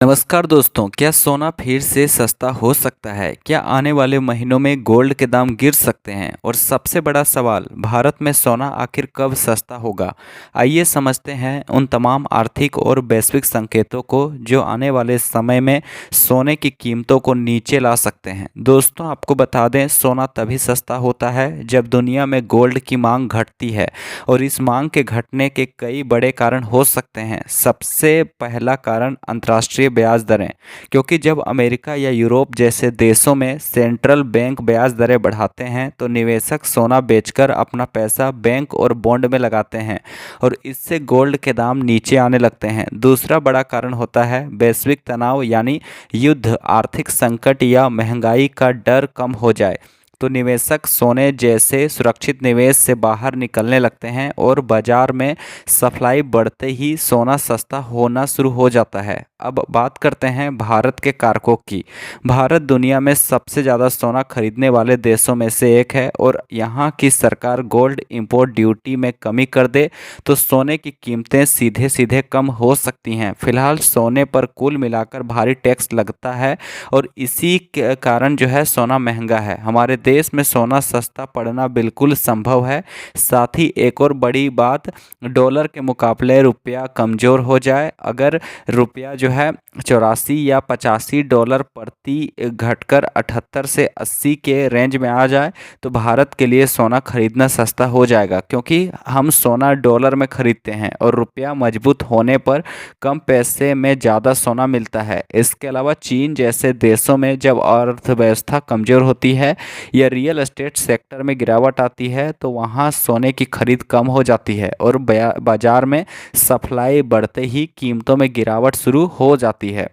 नमस्कार दोस्तों, क्या सोना फिर से सस्ता हो सकता है? क्या आने वाले महीनों में गोल्ड के दाम गिर सकते हैं? और सबसे बड़ा सवाल, भारत में सोना आखिर कब सस्ता होगा? आइए समझते हैं उन तमाम आर्थिक और वैश्विक संकेतों को जो आने वाले समय में सोने की कीमतों को नीचे ला सकते हैं। दोस्तों, आपको बता दें, सोना तभी सस्ता होता है जब दुनिया में गोल्ड की मांग घटती है, और इस मांग के घटने के कई बड़े कारण हो सकते हैं। सबसे पहला कारण अंतर्राष्ट्रीय ब्याज दरें, क्योंकि जब अमेरिका या यूरोप जैसे देशों में सेंट्रल बैंक ब्याज दरें बढ़ाते हैं तो निवेशक सोना बेचकर अपना पैसा बैंक और बॉन्ड में लगाते हैं, और इससे गोल्ड के दाम नीचे आने लगते हैं। दूसरा बड़ा कारण होता है वैश्विक तनाव, यानी युद्ध, आर्थिक संकट या महंगाई का डर कम हो जाए तो निवेशक सोने जैसे सुरक्षित निवेश से बाहर निकलने लगते हैं, और बाजार में सप्लाई बढ़ते ही सोना सस्ता होना शुरू हो जाता है। अब बात करते हैं भारत के कारकों की। भारत दुनिया में सबसे ज़्यादा सोना खरीदने वाले देशों में से एक है, और यहाँ की सरकार गोल्ड इंपोर्ट ड्यूटी में कमी कर दे तो सोने की कीमतें सीधे सीधे कम हो सकती हैं। फिलहाल सोने पर कुल मिलाकर भारी टैक्स लगता है, और इसी के कारण जो है सोना महंगा है। हमारे देश में सोना सस्ता पड़ना बिल्कुल संभव है। साथ ही एक और बड़ी बात, डॉलर के मुकाबले रुपया कमज़ोर हो जाए। अगर रुपया जो है 84 या 85 डॉलर प्रति घटकर 78 से 80 के रेंज में आ जाए तो भारत के लिए सोना खरीदना सस्ता हो जाएगा, क्योंकि हम सोना डॉलर में खरीदते हैं और रुपया मजबूत होने पर कम पैसे में ज़्यादा सोना मिलता है। इसके अलावा चीन जैसे देशों में जब अर्थव्यवस्था कमज़ोर होती है या रियल एस्टेट सेक्टर में गिरावट आती है तो वहाँ सोने की खरीद कम हो जाती है, और बाजार में सप्लाई बढ़ते ही कीमतों में गिरावट शुरू हो जाती है।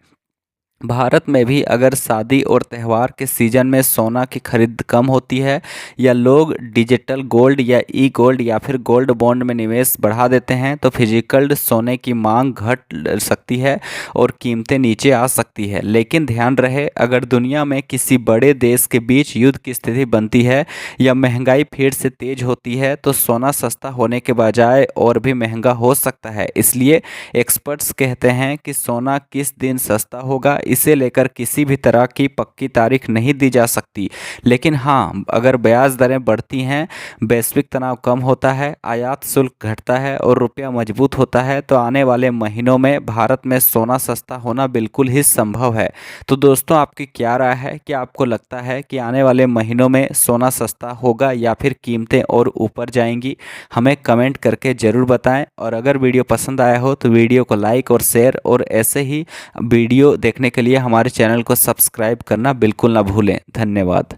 भारत में भी अगर शादी और त्यौहार के सीजन में सोना की खरीद कम होती है, या लोग डिजिटल गोल्ड या ई गोल्ड या फिर गोल्ड बॉन्ड में निवेश बढ़ा देते हैं, तो फिजिकल सोने की मांग घट सकती है और कीमतें नीचे आ सकती है। लेकिन ध्यान रहे, अगर दुनिया में किसी बड़े देश के बीच युद्ध की स्थिति बनती है या महंगाई फिर से तेज होती है तो सोना सस्ता होने के बजाय और भी महंगा हो सकता है। इसलिए एक्सपर्ट्स कहते हैं कि सोना किस दिन सस्ता होगा, इसे लेकर किसी भी तरह की पक्की तारीख नहीं दी जा सकती। लेकिन हाँ, अगर ब्याज दरें बढ़ती हैं, वैश्विक तनाव कम होता है, आयात शुल्क घटता है और रुपया मजबूत होता है तो आने वाले महीनों में भारत में सोना सस्ता होना बिल्कुल ही संभव है। तो दोस्तों, आपकी क्या राय है? क्या आपको लगता है कि आने वाले महीनों में सोना सस्ता होगा या फिर कीमतें और ऊपर जाएंगी? हमें कमेंट करके ज़रूर बताएं, और अगर वीडियो पसंद आया हो तो वीडियो को लाइक और शेयर, और ऐसे ही वीडियो देखने के लिए हमारे चैनल को सब्सक्राइब करना बिल्कुल ना भूलें। धन्यवाद।